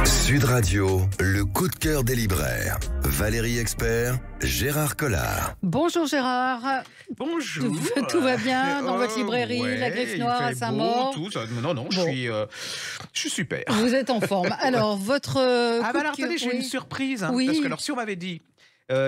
Sud Radio, le coup de cœur des libraires. Valérie Expert, Gérard Collard. Bonjour Gérard. Bonjour. Tout va bien dans votre librairie, ouais, la Griffe Noire à Saint-Maur? Non, Bon. je suis super. Vous êtes en forme. Alors, votre Attendez, j'ai une surprise. Oui. Parce que alors, si on m'avait dit...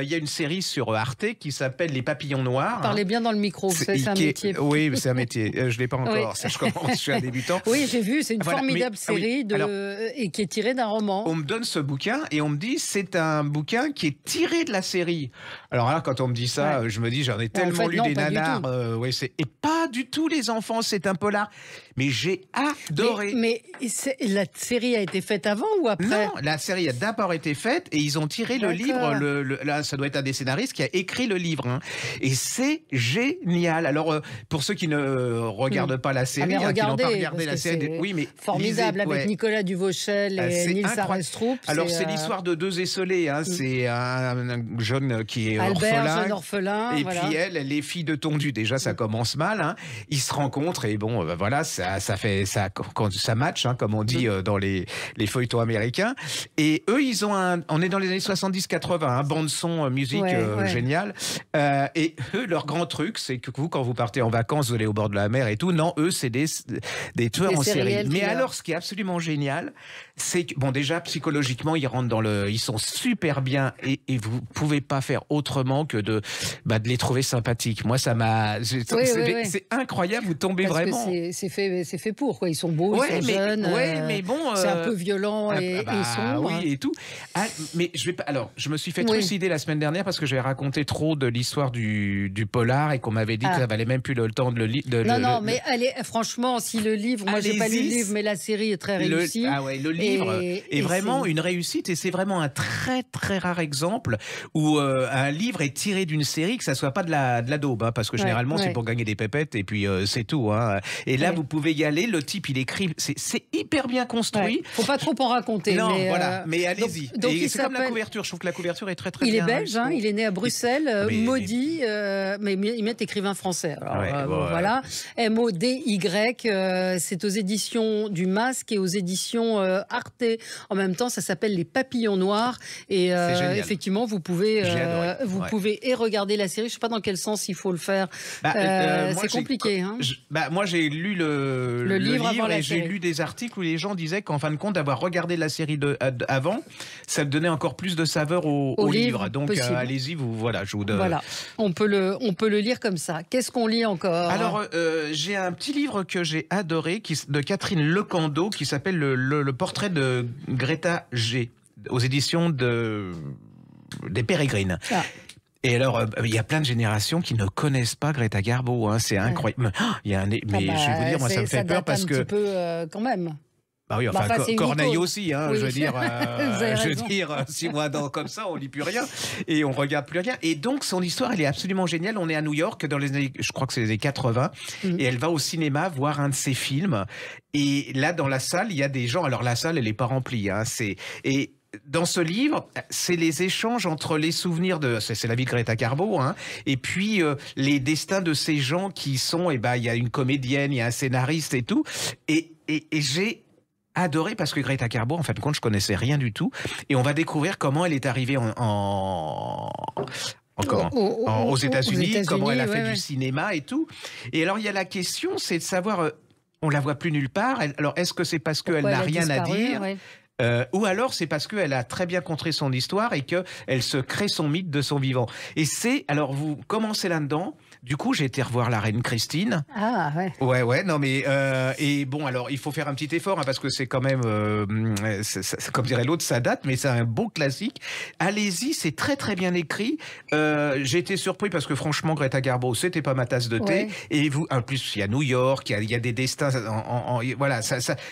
Il y a une série sur Arte qui s'appelle Les Papillons Noirs. Parlez bien dans le micro, c'est un métier. Oui, c'est un métier. Je ne l'ai pas encore. Oui. Ça, je suis un débutant. Oui, j'ai vu, c'est une Voilà, formidable mais- série alors, et qui est tirée d'un roman. on me donne ce bouquin et on me dit c'est un bouquin qui est tiré de la série. Alors là, quand on me dit ça, je me dis j'en ai tellement fait, lu non, des pas du nanars. tout. Et pas du tout les enfants, c'est un polar. Mais j'ai adoré. Mais la série a été faite avant ou après? Non, la série a d'abord été faite et ils ont tiré le livre. Là, ça doit être un des scénaristes qui a écrit le livre. Hein. Et c'est génial. Alors, pour ceux qui ne regardent pas la série, mais qui n'ont regardez, pas regardé parce la que série, c'est oui, mais formidable lisez, avec Nicolas Duvauchel et c'est Nils incroyable. Arestrup. Alors, c'est l'histoire de deux esselés. Hein. C'est un jeune qui est Albert, orphelin. jeune orphelin. Et voilà. puis elle est fille de tondu. Déjà, ça commence mal. Hein. Ils se rencontrent et bon, voilà, ça fait ça quand ça match, hein, comme on dit dans les feuilletons américains. Et eux, ils ont on est dans les années 70-80, hein, bande son, musique géniale. Et eux, leur grand truc, c'est que vous, quand vous partez en vacances, vous allez au bord de la mer et tout. Non, eux, c'est des tueurs en série. Mais alors, ce qui est absolument génial, c'est que bon, déjà psychologiquement, ils rentrent ils sont super bien et vous pouvez pas faire autrement que de les trouver sympathiques. Moi, ça m'a. C'est incroyable. Vous tombez Parce vraiment. que c'est fait pour quoi. Ils sont beaux, ils sont jeunes. Mais bon. C'est un peu violent et sombre. Oui, et tout. Ah, mais je vais pas. Alors, je me suis fait trucider la semaine dernière parce que j'avais raconté trop de l'histoire du polar et qu'on m'avait dit que ça valait même plus le temps de le lire. Non, mais allez, franchement, si le livre, moi j'ai pas lu le livre, mais la série est très réussie. Le livre est vraiment une réussite et c'est vraiment un très très rare exemple où un livre est tiré d'une série, que ça soit pas de la daube, hein, parce que généralement c'est pour gagner des pépettes et puis c'est tout. Hein. Et là, vous pouvez y aller. Le type, il écrit, c'est hyper bien construit. Faut pas trop en raconter. Non, mais, voilà. Mais allez-y. Donc c'est comme la couverture. Je trouve que la couverture est très très bien. Il est belge, hein, il est né à Bruxelles, maudit, mais il met écrivain français. Alors, voilà. M-O-D-Y, c'est aux éditions du Masque et aux éditions Arte. En même temps, ça s'appelle Les Papillons Noirs. Et effectivement, vous pouvez regarder la série. Je ne sais pas dans quel sens il faut le faire. C'est compliqué. Moi, j'ai lu le livre et j'ai lu des articles où les gens disaient qu'en fin de compte, d'avoir regardé la série avant, ça donnait encore plus de saveur au livre. Donc, allez-y, je vous donne. Voilà, on peut le lire comme ça. Qu'est-ce qu'on lit encore? Alors, j'ai un petit livre que j'ai adoré de Catherine Lecando qui s'appelle le portrait de Greta G aux éditions des Pérégrines. Et alors, il y a plein de générations qui ne connaissent pas Greta Garbo. Hein, c'est incroyable. Je vais vous dire, moi, ça me fait peur parce que. Un petit peu quand même. Bah oui, Corneille aussi, hein, oui. je veux dire, si moi comme ça, on lit plus rien et on regarde plus rien. Et donc, son histoire, elle est absolument géniale. On est à New York dans les années, je crois que c'est les années 80, et elle va au cinéma voir un de ses films. Et là, dans la salle, il y a des gens. Alors, la salle, elle est pas remplie, hein. Dans ce livre, c'est les échanges entre les souvenirs c'est la vie de Greta Garbo, hein, et puis les destins de ces gens qui sont, il y a une comédienne, il y a un scénariste et tout. Et j'ai adoré parce que Greta Garbo, en fin de compte, je connaissais rien du tout. Et on va découvrir comment elle est arrivée aux États-Unis, comment elle a fait du cinéma et tout. Et alors, il y a la question, c'est de savoir, on la voit plus nulle part. Alors, est-ce que c'est parce qu'elle n'a rien à dire ou alors c'est parce qu'elle a très bien contré son histoire et qu'elle se crée son mythe de son vivant. Et alors vous commencez là-dedans. Du coup, j'ai été revoir la reine Christine. Ah ouais. Ouais, non mais et bon alors il faut faire un petit effort hein, parce que c'est quand même comme dirait l'autre, ça date, mais c'est un beau classique. Allez-y, c'est très très bien écrit. J'ai été surpris parce que franchement Greta Garbo, c'était pas ma tasse de thé. Et vous, en plus il y a New York, il y a des destins, voilà,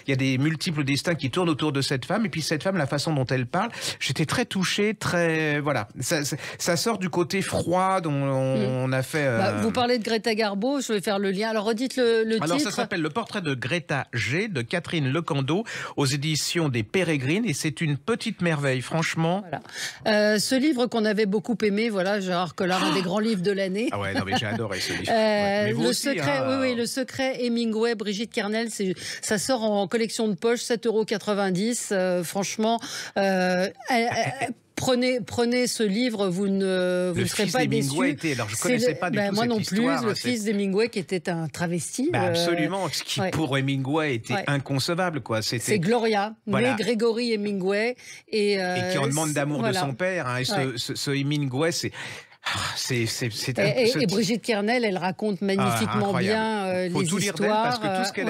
il y a des multiples destins qui tournent autour de cette femme. Et puis cette femme, la façon dont elle parle, j'étais très touché, très voilà. Ça sort du côté froid dont on a fait. vous parlez de Greta Garbo, je vais faire le lien. Alors redites le titre. Alors ça s'appelle Le portrait de Greta G de Catherine Lecando aux éditions des Pérégrines et c'est une petite merveille, franchement. Voilà. Ce livre qu'on avait beaucoup aimé, voilà, Gérard Collard, un des grands livres de l'année. Ah ouais, non mais j'ai adoré ce livre. Mais vous le aussi, secret, oui, Le secret Hemingway, Brigitte Kernel, ça sort en collection de poche, 7,90 €. Franchement, Prenez ce livre, vous ne serez pas déçus. Alors je ne connaissais pas du tout moi cette non histoire. Plus, le fils d'Hemingway qui était un travesti. Absolument, ce qui pour Hemingway était inconcevable. C'est Gloria, née Gregory Hemingway. Et qui en demande d'amour de son père. Hein, et ce Hemingway, c'est... Et Brigitte Kernel, elle raconte magnifiquement bien les tout lire d'elle histoires. Parce que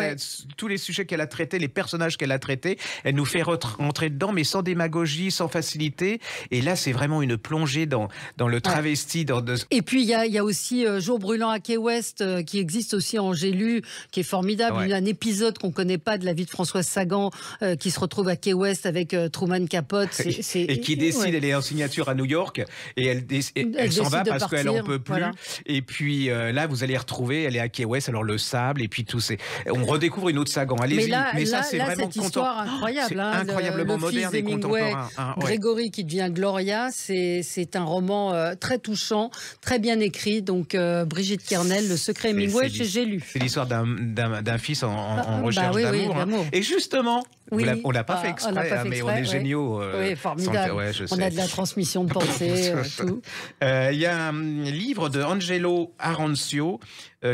tous les sujets qu'elle a traités, les personnages qu'elle a traités, elle nous fait rentrer dedans, mais sans démagogie, sans facilité. Et là, c'est vraiment une plongée dans le travesti. Et puis, il y a aussi Jour brûlant à Key West, qui existe aussi en J'ai lu, qui est formidable. Il y a un épisode qu'on ne connaît pas de la vie de Françoise Sagan, qui se retrouve à Key West avec Truman Capote. Et qui décide, elle est en signature à New York, et elle s'en va parce qu'elle en peut plus. Voilà. Et puis là, vous allez retrouver, elle est à Key West, alors le sable, et puis tout c'est. On redécouvre une autre Sagan. Allez-y. Mais ça, c'est vraiment cette histoire incroyable. Incroyablement moderne et contemporain. Grégory qui devient Gloria, c'est un roman très touchant, très bien écrit. Donc Brigitte Kernel, Le secret Hemingway, j'ai lu. C'est l'histoire d'un fils en recherche d'amour. Et justement. On l'a pas fait exprès, mais on est géniaux. Oui, formidable. On a de la transmission de pensée, tout. Il y a un livre de Angelo Arancio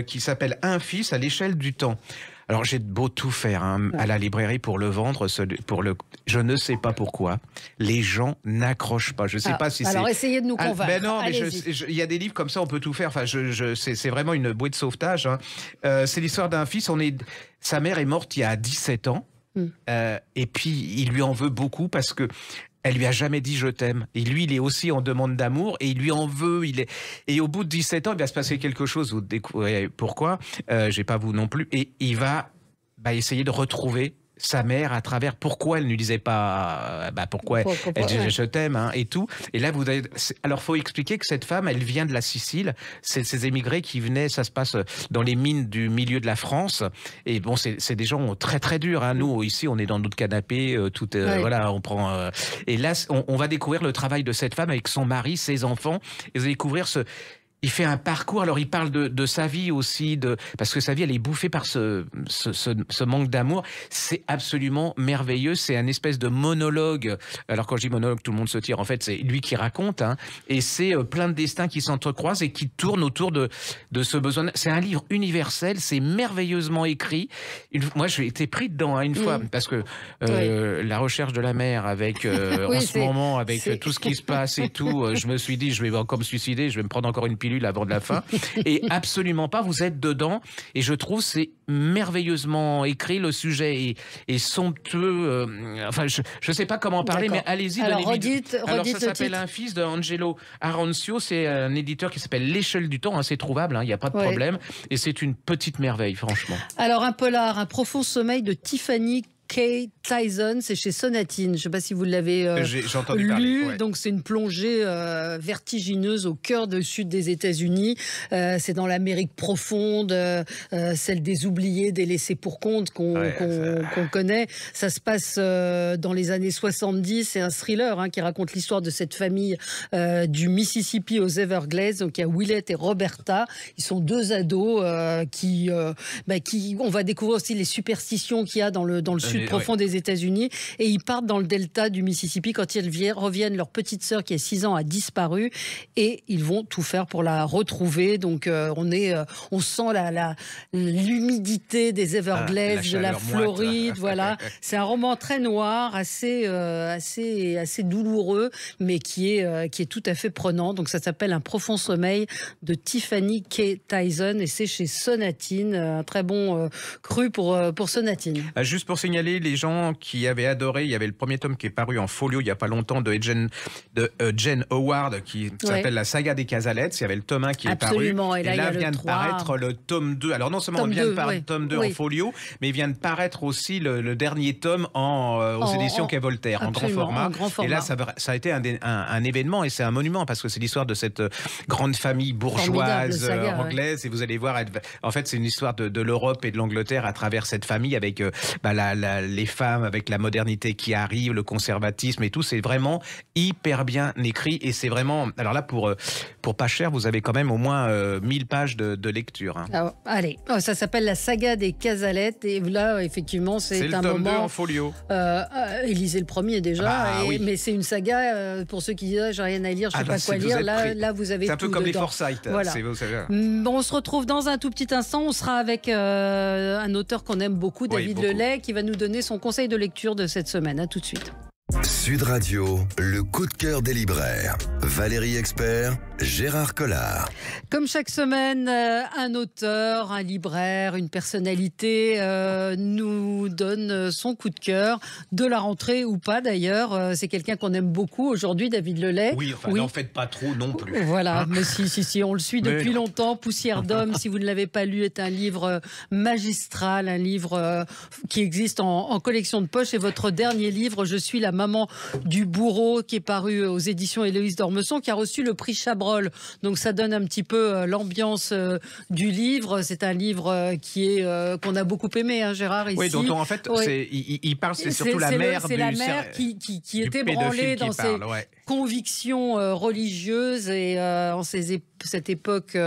qui s'appelle Un fils à l'échelle du temps. Alors j'ai beau tout faire à la librairie pour le vendre, je ne sais pas pourquoi les gens n'accrochent pas. Je sais pas si c'est. Alors essayez de nous convaincre. Ben non, mais il y a des livres comme ça, on peut tout faire. Enfin, c'est vraiment une bouée de sauvetage. Hein. C'est l'histoire d'un fils. Sa mère est morte il y a 17 ans. Et puis il lui en veut beaucoup parce que elle lui a jamais dit je t'aime. Et lui, il est aussi en demande d'amour et il lui en veut. Et au bout de 17 ans, il va se passer quelque chose. Vous découvrez pourquoi. J'ai pas vous non plus. Et il va essayer de retrouver sa mère à travers pourquoi elle ne lui disait pas pourquoi elle disait je t'aime et tout. Et là alors faut expliquer que cette femme, elle vient de la Sicile, c'est ces émigrés qui venaient, ça se passe dans les mines du milieu de la France et bon c'est des gens très très durs nous ici on est dans notre canapé voilà, on prend et là on va découvrir le travail de cette femme avec son mari, ses enfants et vous allez découvrir il fait un parcours, alors il parle de sa vie aussi, parce que sa vie elle est bouffée par ce manque d'amour. C'est absolument merveilleux, c'est un espèce de monologue. Alors quand je dis monologue, tout le monde se tire, en fait c'est lui qui raconte, et c'est plein de destins qui s'entrecroisent et qui tournent autour de ce besoin. C'est un livre universel, c'est merveilleusement écrit. Moi j'ai été pris dedans une fois, parce que la recherche de la mère avec en ce moment, avec tout ce qui se passe et tout, je me suis dit je vais encore me suicider, je vais me prendre encore une pilule avant de la fin, et absolument pas, vous êtes dedans, et je trouve c'est merveilleusement écrit, le sujet est somptueux, enfin je sais pas comment parler, mais allez-y. Alors ça s'appelle Un fils de Angelo Arancio, c'est un éditeur qui s'appelle L'échelle du temps, c'est trouvable, il n'y a pas de problème, et c'est une petite merveille, franchement. Alors un polar, Un profond sommeil de Tiffany K. Tyson, c'est chez Sonatine. Je ne sais pas si vous l'avez lu. Parler, donc c'est une plongée vertigineuse au cœur du sud des États-Unis. C'est dans l'Amérique profonde, celle des oubliés, des laissés pour compte qu'on connaît. Ça se passe dans les années 70. C'est un thriller qui raconte l'histoire de cette famille du Mississippi aux Everglades. Donc il y a Willett et Roberta. Ils sont deux ados qui on va découvrir aussi les superstitions qu'il y a dans le sud profond des États-Unis, et ils partent dans le delta du Mississippi. Quand ils reviennent, leur petite sœur qui a 6 ans a disparu et ils vont tout faire pour la retrouver. Donc on sent l'humidité des Everglades, de la Floride. Voilà, c'est un roman très noir, assez douloureux, mais qui est tout à fait prenant. Donc ça s'appelle Un profond sommeil de Tiffany K. Tyson et c'est chez Sonatine, un très bon cru pour Sonatine. Juste pour signaler signaler les gens qui avaient adoré. Il y avait le premier tome qui est paru en folio il n'y a pas longtemps de Jen Howard qui s'appelle La saga des Casalettes. Il y avait le tome 1 qui est paru. Et là vient de paraître le tome 2. Alors non seulement vient de paraître le tome 2 en folio, mais il vient de paraître aussi le dernier tome aux éditions Quai Voltaire en grand format. Et là, ça a été un événement et c'est un monument parce que c'est l'histoire de cette grande famille bourgeoise anglaise. Et vous allez voir, en fait, c'est une histoire de l'Europe et de l'Angleterre à travers cette famille avec les femmes, avec la modernité qui arrive, le conservatisme et tout. C'est vraiment hyper bien écrit et c'est vraiment... Alors là, pour pas cher, vous avez quand même au moins 1000 pages de lecture. Hein. Alors, allez, ça s'appelle La saga des Casalettes et là, effectivement, c'est un moment... C'est le tome 2 en folio. Lisez le premier déjà, mais c'est une saga, pour ceux qui disent j'ai rien à lire, je sais pas quoi lire, là vous avez tout. C'est un peu comme les Forsyth. Voilà. On se retrouve dans un tout petit instant, on sera avec un auteur qu'on aime beaucoup, David Lelay, qui va nous donner son conseil de lecture de cette semaine. À tout de suite. Sud Radio, le coup de cœur des libraires. Valérie Expert, Gérard Collard. Comme chaque semaine, un auteur, un libraire, une personnalité nous donne son coup de cœur, de la rentrée ou pas d'ailleurs. C'est quelqu'un qu'on aime beaucoup aujourd'hui, David Lelay. Oui, enfin, n'en faites pas trop non plus. Voilà, mais si, on le suit depuis longtemps. Poussière d'homme, si vous ne l'avez pas lu, est un livre magistral, un livre qui existe en collection de poche. Et votre dernier livre, Je suis la maman du bourreau, qui est paru aux éditions Héloïse d'Ormesson, qui a reçu le prix Chabrol. Donc ça donne un petit peu l'ambiance du livre. C'est un livre qu'on a beaucoup aimé, hein, Gérard, ici. Oui, dont en fait, il parle, c'est surtout la mère. C'est la mère qui est ébranlée dans ses convictions religieuses et en cette époque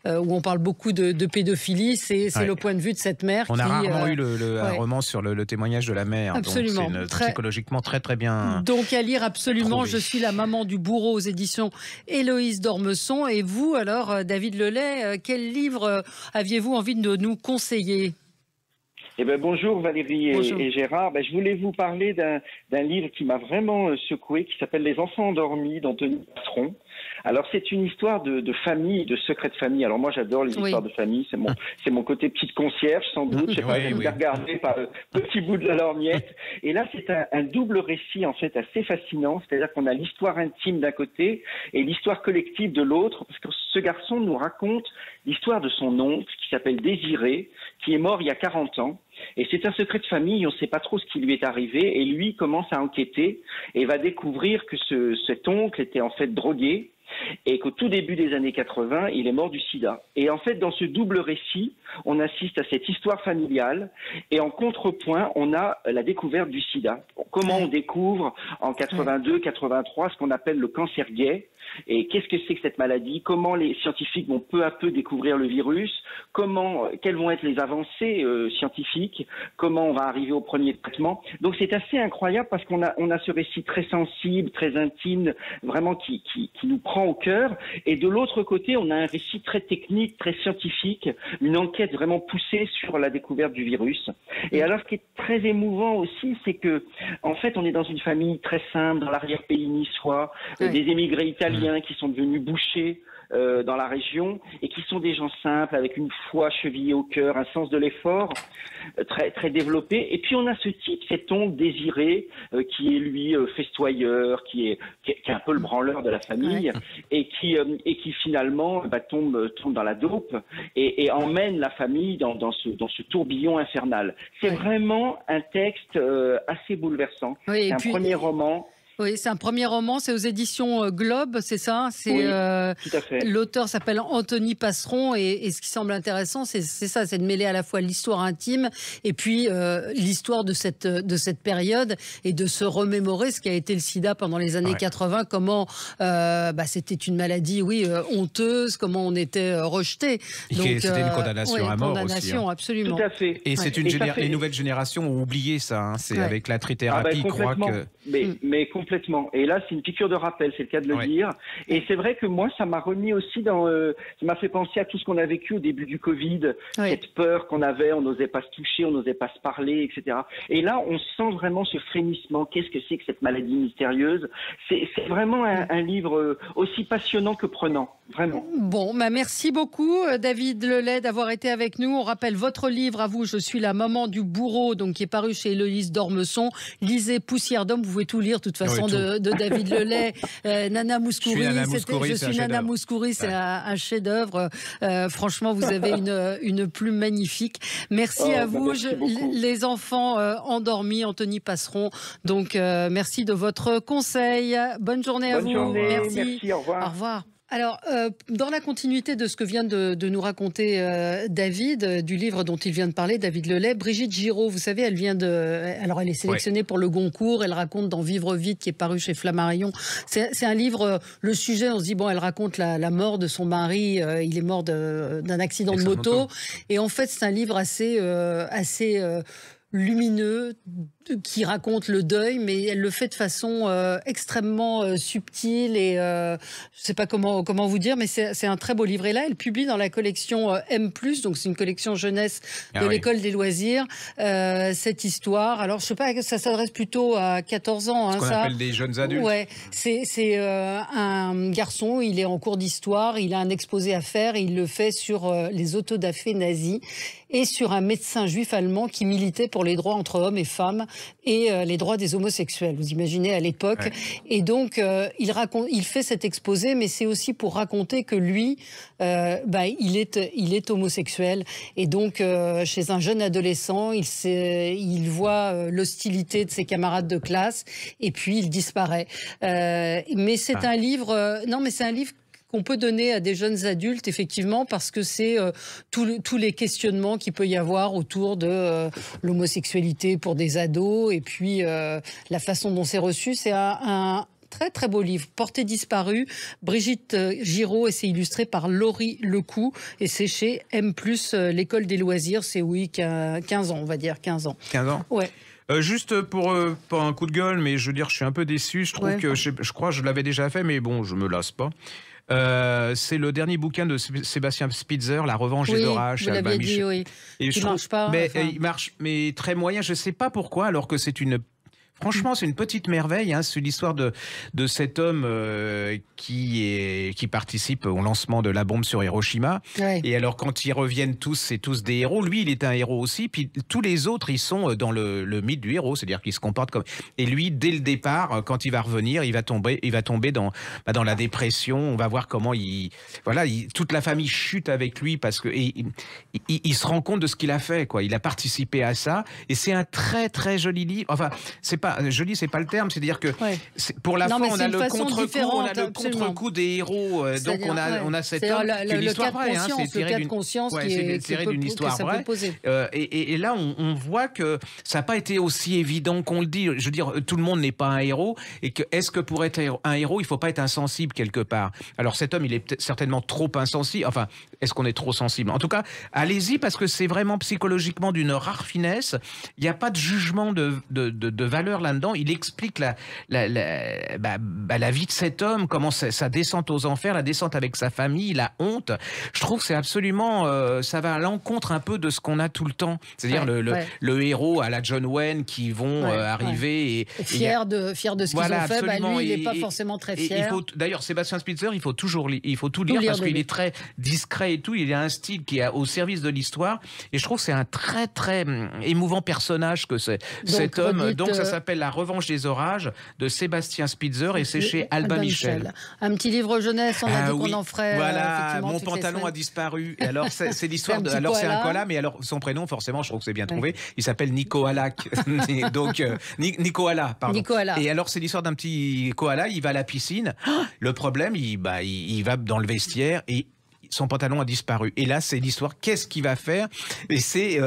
où on parle beaucoup de pédophilie, c'est le point de vue de cette mère. On a rarement eu un roman sur le témoignage de la mère. Absolument. Donc c'est psychologiquement très très bien. Donc à lire absolument. Trouvé. Je suis la maman du bourreau aux éditions Héloïse d'Ormesson. Et vous alors, David Lelay, quel livre aviez-vous envie de nous conseiller ? Bonjour Valérie et Gérard. Je voulais vous parler d'un livre qui m'a vraiment secoué, qui s'appelle Les enfants endormis d'Anthony Passeron. Alors c'est une histoire de famille, de secret de famille. Alors moi j'adore les histoires de famille, c'est mon côté petite concierge sans doute. Je sais pas, j'aime bien regarder par le petit bout de la lorgnette. Et là c'est un double récit en fait assez fascinant. C'est-à-dire qu'on a l'histoire intime d'un côté et l'histoire collective de l'autre, parce que ce garçon nous raconte l'histoire de son oncle qui s'appelle Désiré, qui est mort il y a 40 ans. Et c'est un secret de famille, on ne sait pas trop ce qui lui est arrivé, et lui commence à enquêter et va découvrir que cet oncle était en fait drogué et qu'au tout début des années 80, il est mort du sida. Et en fait, dans ce double récit, on assiste à cette histoire familiale et en contrepoint, on a la découverte du sida. Comment on découvre en 82, 83 ce qu'on appelle le cancer gay et qu'est-ce que c'est que cette maladie? Comment les scientifiques vont peu à peu découvrir le virus? Quelles vont être les avancées scientifiques? Comment on va arriver au premier traitement? Donc c'est assez incroyable parce qu'on a ce récit très sensible, très intime, vraiment qui nous prend au cœur. Et de l'autre côté, on a un récit très technique, très scientifique, une enquête vraiment poussée sur la découverte du virus. Et alors, ce qui est très émouvant aussi, c'est que, en fait, on est dans une famille très simple, dans l'arrière-pays niçois, des émigrés italiens qui sont devenus bouchers dans la région et qui sont des gens simples, avec une foi chevillée au cœur, un sens de l'effort très, très développé. Et puis on a ce type, cet oncle Désiré, qui est lui festoyeur, qui est un peu le branleur de la famille, et qui finalement tombe dans la dope et emmène la famille dans ce tourbillon infernal. C'est vraiment un texte assez bouleversant. C'est un premier roman. Oui, c'est un premier roman, c'est aux éditions Globe, c'est ça? Oui, tout à fait. L'auteur s'appelle Anthony Passeron et ce qui semble intéressant, c'est ça, c'est de mêler à la fois l'histoire intime et puis l'histoire de cette période et de se remémorer ce qui a été le sida pendant les années 80, comment c'était une maladie, honteuse, comment on était rejeté. C'était une condamnation à mort condamnation, aussi. Hein. Absolument. Tout à fait. Et c'est les nouvelles générations ont oublié ça, hein. C'est avec la trithérapie, ils croient que... Mais complètement. complètement. Et là, c'est une piqûre de rappel, c'est le cas de le dire. Et c'est vrai que moi, ça m'a remis aussi ça m'a fait penser à tout ce qu'on a vécu au début du Covid, cette peur qu'on avait, on n'osait pas se toucher, on n'osait pas se parler, etc. Et là, on sent vraiment ce frémissement. Qu'est-ce que c'est que cette maladie mystérieuse? C'est vraiment un livre aussi passionnant que prenant, vraiment. Bon, merci beaucoup, David Lelay, d'avoir été avec nous. On rappelle votre livre à vous, Je suis la maman du bourreau, donc qui est paru chez Héloïse d'Ormesson. Lisez Poussière d'homme, vous pouvez tout lire de toute façon de David Lelay. Nana Mouskouri, Je suis Nana Mouskouri, c'est un chef-d'œuvre. Franchement, vous avez une plume magnifique. Merci à vous. Les enfants endormis, Anthony Passeron. Donc, merci de votre conseil. Bonne journée à vous. Merci, au revoir. Au revoir. Alors, dans la continuité de ce que vient de nous raconter David, du livre dont il vient de parler, David Lelay, Brigitte Giraud, vous savez, elle est sélectionnée pour le Goncourt, elle raconte dans Vivre vite, qui est paru chez Flammarion. C'est un livre, le sujet, on se dit, bon, elle raconte la mort de son mari, il est mort d'un accident de moto. Et en fait, c'est un livre assez lumineux, qui raconte le deuil, mais elle le fait de façon extrêmement subtile et je ne sais pas comment vous dire, mais c'est un très beau livre. Et là, elle publie dans la collection M+, donc c'est une collection jeunesse de l'École des loisirs, cette histoire. Alors, je ne sais pas, ça s'adresse plutôt à 14 ans. Ce qu'on appelle des jeunes adultes. Ouais, c'est un garçon, il est en cours d'histoire, il a un exposé à faire, et il le fait sur les autodafés nazis et sur un médecin juif allemand qui militait pour les droits entre hommes et femmes et les droits des homosexuels. Vous imaginez à l'époque. Ouais. Et donc, il fait cet exposé, mais c'est aussi pour raconter que lui, il est homosexuel. Et donc, chez un jeune adolescent, il voit l'hostilité de ses camarades de classe, et puis il disparaît. Mais c'est un livre... c'est un livre qu'on peut donner à des jeunes adultes, effectivement, parce que c'est tous les questionnements qu'il peut y avoir autour de l'homosexualité pour des ados, et puis la façon dont c'est reçu. C'est un très très beau livre, Portée disparue, Brigitte Giraud, et c'est illustré par Laurie Lecou, et c'est chez M+, l'École des loisirs. C'est 15 ans, on va dire, 15 ans. 15 ans. Ouais. Juste pour un coup de gueule, mais je veux dire, je suis un peu déçu. Je trouve que, je crois que je l'avais déjà fait, mais bon, je me lasse pas. C'est le dernier bouquin de Sébastien Spitzer, La revanche des orages. Vous l'aviez dit, oui. Et il marche pas. Il marche, mais très moyen. Je sais pas pourquoi, alors que c'est une... Franchement, c'est une petite merveille. C'est l'histoire de cet homme qui participe au lancement de la bombe sur Hiroshima. Ouais. Et alors, quand ils reviennent tous, c'est tous des héros. Lui, il est un héros aussi. Puis tous les autres, ils sont dans le mythe du héros, c'est-à-dire qu'ils se comportent comme... Et lui, dès le départ, quand il va revenir, il va tomber dans la dépression. On va voir comment toute la famille chute avec lui parce que il se rend compte de ce qu'il a fait, quoi. Il a participé à ça. Et c'est un très, très joli livre. Enfin, c'est pas joli, c'est pas le terme, c'est-à-dire que pour la fin, on a le contre-coup des héros, donc on a cet homme, une histoire vraie, c'est tiré d'une conscience d'une histoire vraie. Et là, on voit que ça n'a pas été aussi évident qu'on le dit. Je veux dire, tout le monde n'est pas un héros, et que est-ce que pour être un héros, il faut pas être insensible quelque part? Alors cet homme, il est certainement trop insensible. Enfin, est-ce qu'on est trop sensible? En tout cas, allez-y, parce que c'est vraiment psychologiquement d'une rare finesse. Il n'y a pas de jugement de valeur là-dedans. Il explique la vie de cet homme, comment sa descente aux enfers, la descente avec sa famille, la honte. Je trouve que c'est absolument... ça va à l'encontre un peu de ce qu'on a tout le temps. C'est-à-dire le héros à la John Wayne qui vont arriver... Et fier de ce qu'ils ont fait. Lui, il n'est pas forcément très fier. D'ailleurs, Sébastien Spitzer, il faut tout lire parce qu'il est très discret et tout. Il a un style qui est au service de l'histoire. Et je trouve que c'est un très, très émouvant personnage que cet homme. Donc, ça s'appelle La revanche des orages de Sébastien Spitzer, et c'est chez Albin Michel. Un petit livre jeunesse, on a dit qu'on en ferait. Voilà, mon pantalon a disparu. Et alors, c'est l'histoire de... Alors, c'est un koala, mais alors, son prénom, forcément, je trouve que c'est bien trouvé. Il s'appelle Nicoala. Donc, Nicoala, pardon. Nicoala. Et alors, c'est l'histoire d'un petit koala, il va à la piscine. Le problème, il va dans le vestiaire et son pantalon a disparu. Et là, c'est l'histoire, qu'est-ce qu'il va faire? Et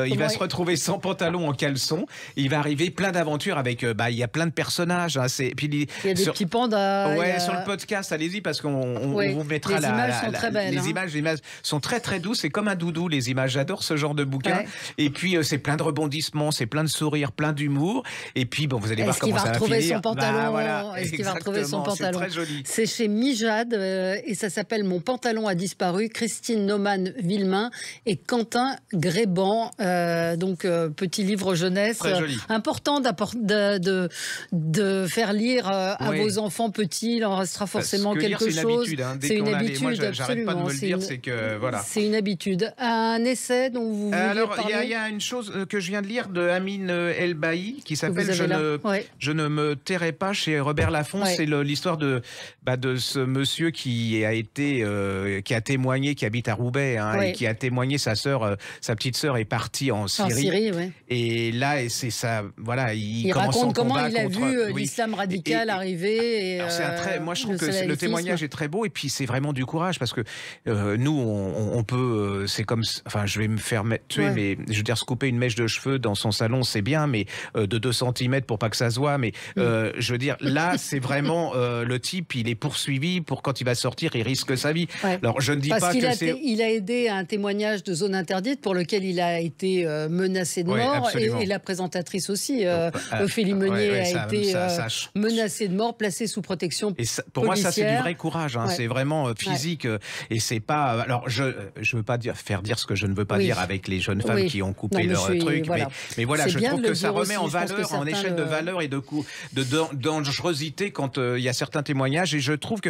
il va se retrouver sans pantalon, en caleçon. Il va arriver plein d'aventures avec, il y a plein de personnages. Hein, puis il y a des petits pandas. Ouais, sur le podcast, allez-y, parce qu'on vous mettra les images sont très belles. Les images sont très très douces. C'est comme un doudou, les images. J'adore ce genre de bouquin. Ouais. Et puis, c'est plein de rebondissements, c'est plein de sourires, plein d'humour. Et puis, bon, vous allez voir comment ça va finir. Est-ce qu'il va retrouver son pantalon? C'est très joli. C'est chez Mijade et ça s'appelle Mon pantalon a disparu. Christine Naumann-Villemain et Quentin Gréban. Petit livre jeunesse. Important de faire lire à vos enfants petits. Il en restera forcément quelque chose. C'est une habitude. Moi, j'arrête pas de me le dire. C'est que voilà. C'est une habitude. Un essai dont vous voulez parler? Il y a une chose que je viens de lire de Amine Elbaï qui s'appelle Je ne me tairai pas chez Robert Laffont. C'est l'histoire de ce monsieur qui a témoigné, qui habite à Roubaix, et qui a témoigné. Sa petite sœur est partie en Syrie. Et là, c'est ça. Voilà, il raconte comment il a vu l'islam radical arriver. Moi, je trouve que le témoignage est très beau. Et puis, c'est vraiment du courage parce que nous, on peut. C'est comme. Enfin, je vais me faire tuer, mais je veux dire, se couper une mèche de cheveux dans son salon, c'est bien, mais de 2 cm pour pas que ça se voit. Mais je veux dire, là, c'est vraiment le type, il est poursuivi pour quand il va sortir, il risque sa vie. Alors, je ne dis pas que c'est. Il a aidé à un témoignage de zone interdite pour lequel il a été menacé de mort et la présentatrice aussi, Ophélie Meunier, a été menacée de mort, placée sous protection policière. Pour moi, ça c'est du vrai courage. C'est vraiment physique et c'est pas. Alors, je veux pas faire dire ce que je ne veux pas dire avec les jeunes femmes qui ont coupé leur truc. Mais voilà, je trouve que ça remet en valeur, en échelle de valeur et de dangerosité quand il y a certains témoignages. Et je trouve que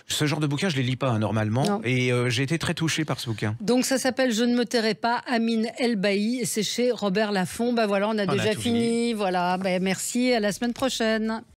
ce genre de bouquin, je les lis pas normalement. Et j'ai été très touché par ce bouquin. Donc ça s'appelle Je ne me tairai pas, Amine Elbaï, c'est chez Robert Laffont. On a déjà fini. Voilà, merci, à la semaine prochaine.